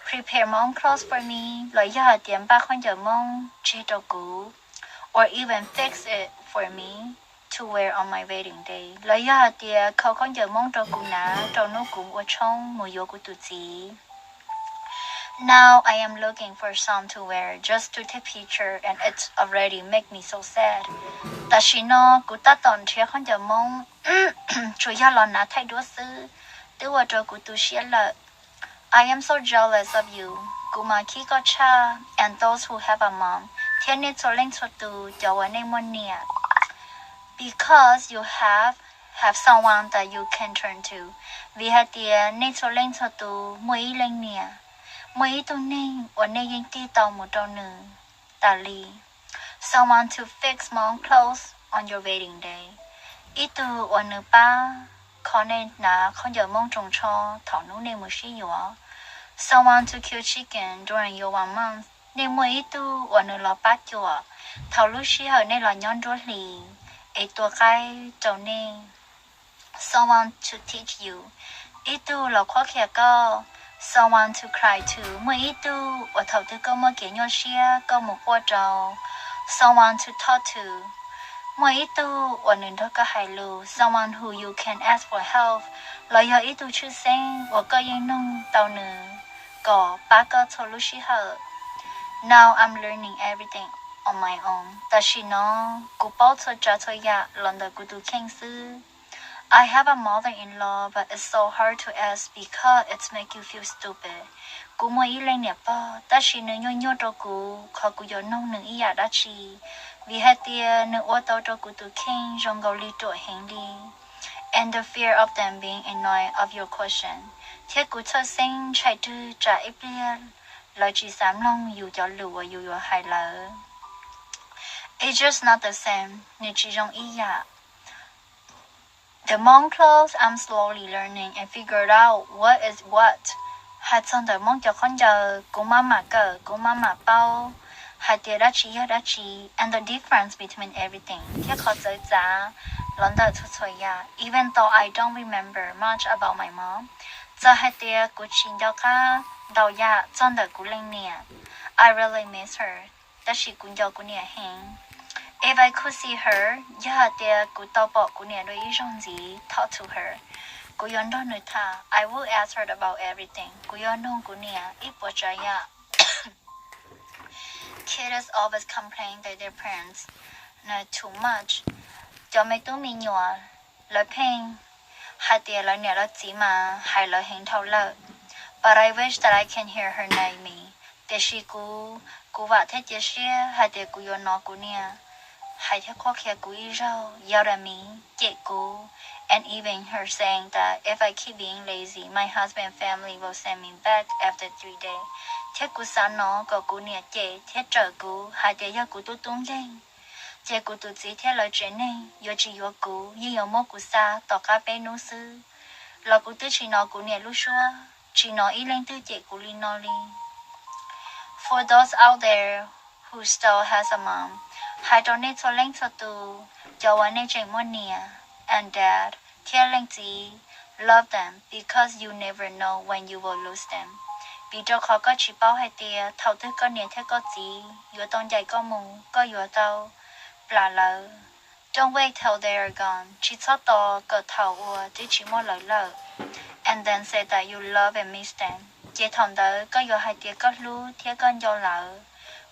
prepare mong clothes for me lấy cho hạt tiền ba con giờ mong chỉ tao cũ or even fix it for me to wear on my wedding day lấy cho hạt tiềnเขาcon giờ mong tao cũ ná tao nó cũ ở trong mùa gió của tụi chị. Now I am looking for some to wear just to take picture and it's already make me so sad. แต่ชิโน่กูตัดตอนเชียคนจะมองช่วยยาหลอนนะไทยด้วยซื้อตัวว่าตัวกูตูเชียละ I am so jealous of you กูมาขี้ก็ชา and those who have a mom เทียนนี่ตัวเล่นตัวตูจะวันในมันเนี่ย because you have someone that you can turn to วิหารเตียในตัวเล่นตัวตูมวยเล่นเนี่ยมวยตัวนี้วันนี้ยังตีต่อหมดตัวหนึ่งตาลี Someone to fix mom clothes on your wedding day. อีตูวันนึป้าขอเน้นนะเขาจะมองจงชอถอนนู้นในมือชี้อยู่ Someone to kill chicken during your 1 month. ในมืออีตูวันนึรอป้าจั่วเท่าลูกชี้เหอในหลอนย้อนรถหลีไอตัวใกล้เจ้าเน่ Someone to teach you. อีตูเราข้อแค่ก็ Someone to cry to. มืออีตูว่าเท่าตัวก็มาเกี่ยวยอเชียก็หมกว่าเจ้าSomeone to talk to. มื่ออีตูวันหนึ่งเธอก็หายรู้ Someone who you can ask for help เราอยากอีตูชื่อเส้นว่าก็ยังนุ่งเตาหนึ่งก็ป้าก็ทนรู้ชิเหอะ Now I'm learning everything on my own แต่ชิโน่กูเป้าเธอจะเธออยากลองเดกูดูแข่งซื้อ I have a mother-in-law but it's so hard to ask because it make you feel stupid กูมื่ออีเลยเนี่ยป้าแต่ชิโน่ย่อยๆตัวกูขอกูย้อนน้องหนึ่งอีอยากได้ชีvì hai tia nữ ô tô cho cụ tụ kinh trong gầu lý tuổi hành lý and the fear of them being annoyed of your question thiết cụ thơ sinh chạy tư trả ít bia lời chỉ dám lòng dù cho lửa dù hài lỡ it's just not the same nếu chỉ trong ý dạ the monk clothes I'm slowly learning and figured out what is what hai chân đời mong cho con giờ cũng mà cỡ cũng mà bao hai tia đã chỉ and the difference between everything ที่เขาเจอจ้า lần đầu thu thôi ya. Even though I don't remember much about my mom, giờ hai tia cú chín đó cả đầu ya chân đời cú lên nè. I really miss her. Đó là cú giờ cú nè hẹn. If I could see her, giờ hai tia cú tao bỏ cú nè đôi ý trong gì, talk to her. Cú yon đó nữa tha. I will ask her about everything. Cú yon nông cú nè ít bỏ trái ya. Kids always complain that their parents know too much. Cho mấy tụi mình nhỏ, lời pain, hai tia lời nhẹ lời chỉ mà hai lời hình thâu lợi. But I wish that I can hear her name me. Để she cú vợ thế chia sẻ hai tia cú yon nó cú nè. Hai tia khó khăn cú ý rau, giao ra mi, chết cú. And even her saying that if I keep being lazy, my husband and family will send me back after 3 days. Thế cú sáng nó có cú nè chết, thế trở cú, hai tia do cú tu tung lên. Chế cú tu chỉ thế lời chuyện này, yo chỉ yo cú, như yo mô cú xa, tỏ cá bé nô sư. Là cú tư chỉ nó cú nè lúc xua, chỉ nó ý lên tư chế cú li nó li. For those out there who still has a mom, hai trò nên cho lên cho tu, choวันnày chuyện môn nè, and dad, thế lên gì, love them, because you never know when you will lose them. Vì cho khó có chỉ bao hai tia, thầu tư có nè thế có gì, yo tông dạy có mù, có yo tao. Là lỡ. Don't wait till they are gone. Chỉ cho to cỡ thầu ua chứ chỉ mua lời lỡ. And then say that you love and miss them. Chỉ thằng đó có yo hai tia có lú thiết con yo lỡ.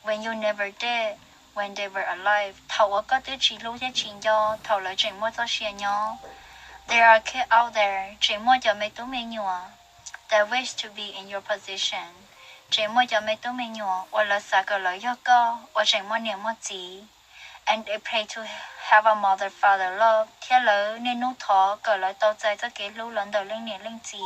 When you never did, when they were alive, thầu ua có tứ chỉ lú thiết chính yo, thầu lỡ chỉ mua cho xìa nhau. There are kids out there, chỉ mua cho mấy tụi mình nhua. That wish to be in your position. Chỉ mua cho mấy tụi mình nhua, hoặc là xa cỡ lỡ yo co, hoặc chỉ mua niệm mua gì. And they pray to have a mother father love. Thế lỡ nên nô thọ cỡ lại tao chạy cho cái lũ lần đầu lên niệm lên gì.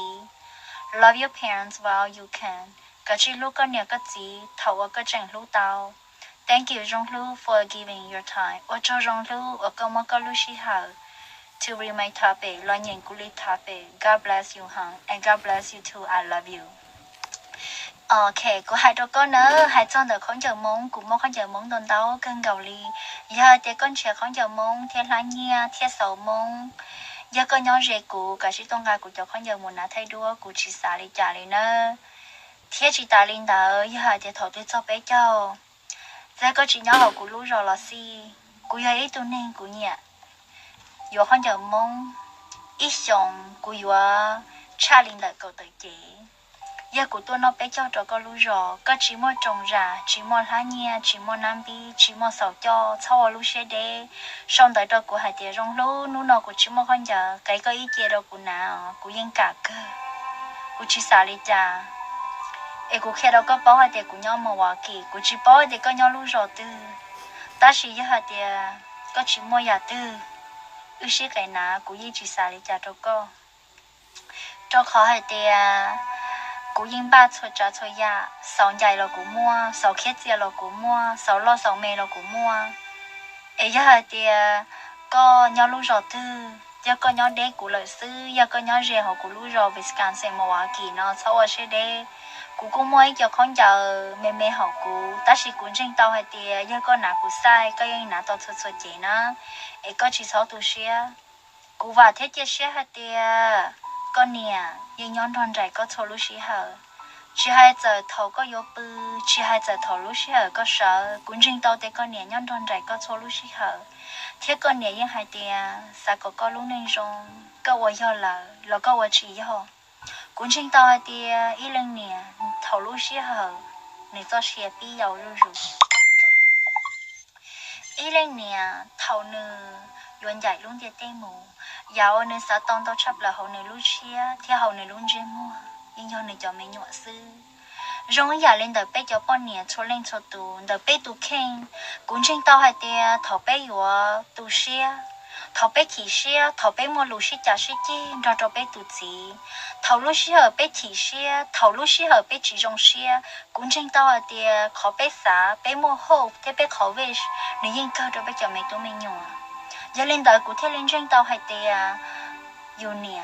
Love your parents while you can. Cả chỉ lũ con niệm cái gì thầu ở cái chẳng lũ tao. Thank you rong lũ for giving your time. Ở cho rong lũ ở câu mà có lũ xí hở. To read my topic, lo nhận cú lý topic. God bless you hằng. And God bless you too. I love you. Ok, của hai đứa con nữa, hai con được con chờ mong, cũng mong con chờ mong đồn đâu cơn gầu li. Giờ thì con trẻ con chờ mong, thiên lá nhia, thiên sầu mong. Giờ con nhỏ rể cụ, cả sĩ tôn gà của cho con chờ muốn là thay đua, cụ chỉ xả đi trả đi nữa. Thiên chỉ ta linh đỡ, giờ thì thổ tuyết cho bé châu. Giờ con chỉ nhỏ học của lũ rồi là si, cụ giờ ít tu nên cụ nhẹ. Giờ con chờ mong, ít sống, cụ giờ cha linh đỡ cầu tự chế. Giờ của tôi nó bé cho có lú rò, có chỉ mua trồng rà, chỉ mua lá nhia, chỉ mua nam bi, chỉ mua sầu cho, sau lú xe đê, xong tới đó của hai tiệt rong lú, nú nó của chỉ mua con giờ, cái có ý kia đâu của nào, của yên cả cơ, của chỉ xả đi trà, của khi đâu có bao hai tiệt của nhau mà hòa kỳ, của chỉ bao thì có nhau lú rò tư, ta chỉ giờ hai tiệt có chỉ mua nhà tư, sẽ cái nào của yên chỉ xả đi trà đâu có, cho khó hai tiệt cú yên ba cho ya, sáu dài là cú mua, sáu khét giờ là cú mua, sáu lo sáu mè là cú mua. Ấy giờ thì có nhau lú rò tư, giờ có nhau đế cú lợi sư, giờ có nhau rẻ họ cú lú rò Wisconsin mà hoa kỳ nó sau ở xe đế, cú mua ấy cho con giờ mè họ cú, ta chỉ cú trên tàu hay thì giờ có nã cú sai, có yên nã tàu cho chế nó, ấy có chỉ sáu tu xe, cú vào thế chia xe hay thì con nè, nhưng nhóm đoàn rải có thầu lúc xí hở. Chỉ hai giờ thầu có yếu bư, chỉ hai giờ thầu lúc xí hở có sợ, cũng trình tàu để con nè nhóm đoàn rải có thầu lúc xí hở. Thế con nè nhưng hai tia, sao có lúc nên rong, có ở do là có ở chỉ do. Cũng trình tàu hai tia, ý lần nè, thầu lúc xí hở, nên cho xe bí dầu rưu rưu. Ý lần nè, thầu nư, yuan dạy luôn tiệt tê mù. Dạo nên xã tông tao chấp là hậu này lúc chia, theo hậu này luôn dễ mua, nhưng hậu này cho mấy nhọ sư. Rong giả lên đời bé cho bọn nè, cho lên cho tù, đời bé tù khen, cũng trên tao hai tia, thảo bé yếu, tù xe, thảo bé khỉ xe, thảo bé mua lù xe trả xe chê, rồi cho bé tù gì, thảo lù xe ở bé khỉ xe, thảo lù xe ở bé chỉ rong xe, cũng trên tao hai tia, khó bé xá, bé mua hộp, thế bé khó về, nên yên cơ rồi bé cho mấy tù mấy nhọ. Giờ lên đời của thế lên trên tàu hay tê yêu nè,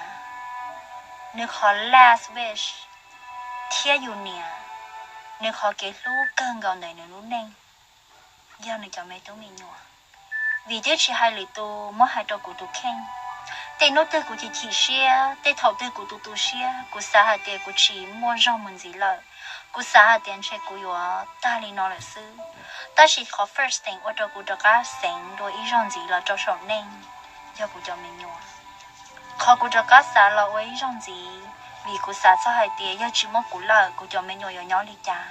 nếu họ last wish, thế yêu nè, nếu họ kết lũ cơn gạo này nữa luôn nên, giờ này cho mấy tụi mình nhua, vì thế chỉ hai lì tu mỗi hai đầu của tu khen tên nốt tư của chị chỉ xia tên thầu tư của tu xia của xã hà tiền của chị mua rau mình gì lợi của xã hà tiền chơi của yo ta lì nó là sư ta chỉ có first thing ở đầu của đó cả sáng đôi ý rong gì là cho sầu nên do của cho mình nhỏ khó của đó cả xã là ý rong gì vì của xã xã hà tiền do chỉ mua của lợi của cho mình nhỏ nhỏ lì cha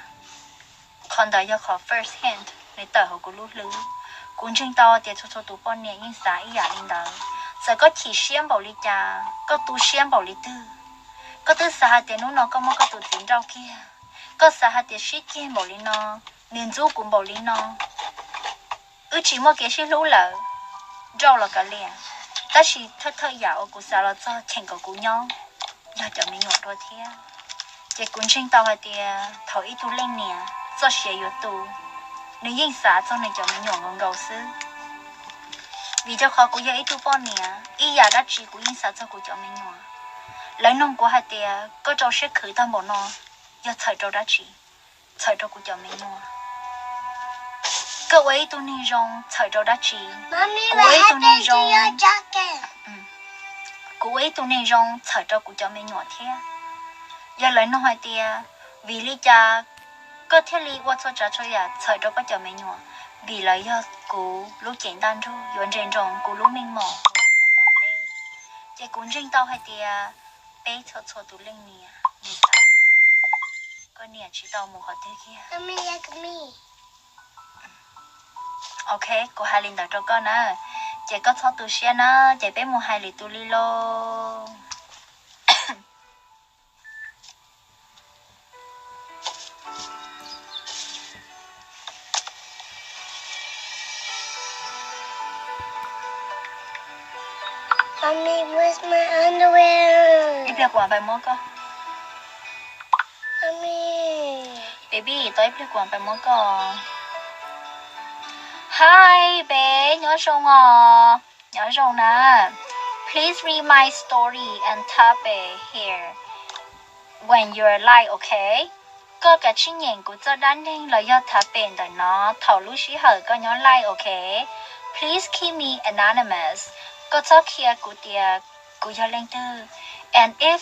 còn đó do khó first hand để tờ họ của lú lú cũng trên to thì cho tụ bọn nhẹ nhưng xã ý à linh đó giờ có chỉ xem bảo lý cha có tu xem bảo lý tư có tư xã hạt tiền nó có mong có tu tiền rau kia có xã hạt tiền shit kia bảo lý nó niên du cũng bảo lý nó chỉ mua cái shit lú lợ rau là cả liền ta chỉ thơ dạo của xã là cho thành của cụ nhau là cho mình nhọt đôi thế chỉ cũng trên tàu hạt tiền thầu ít tu lên nè cho xe yếu tu nếu yên xã cho nên cho mình nhọt ngon gầu sư vì cho khó của ít tu bọn nè ý giả đã chỉ của yên xã cho của cho mình nhọt lấy nông của hai tia có trâu sẽ khử ta một nó do thời trâu đã chỉ thời trâu của cho mình nhọt cơ ấy tu nên rong thời trâu đã chỉ Mommy, what happened to your jacket? cô ấy tu nên rong thời trâu của cho mình nhọt thế giờ lấy nông hai tia vì lý cha có thiết lý qua cho trả cho ya thời trâu có cho mình nhọt vì lấy do cô lúc简单thôi完全中cô lúc mình mỏ chỉ cũng riêng tao hai tia bé cho tụ linh nè có nè chỉ tao một họ thế kia Mommy, like me. ok cô hai linh đặt cho con á chỉ có cho tụ xe nó chỉ bé một hai lì tụ li lô Mommy, where's my underwear? đi việc quảng bài mua cơ Mommy. baby tới việc quảng bài mua cơ hi bé nhớ xong à nhớ xong nè please read my story and tap it here when you're like okay có cả chính nhận của cho đan nên là do thả bền đời nó thầu lúc xí hở có nhớ like okay please keep me anonymous có cho kia của tia của cho lên tư and if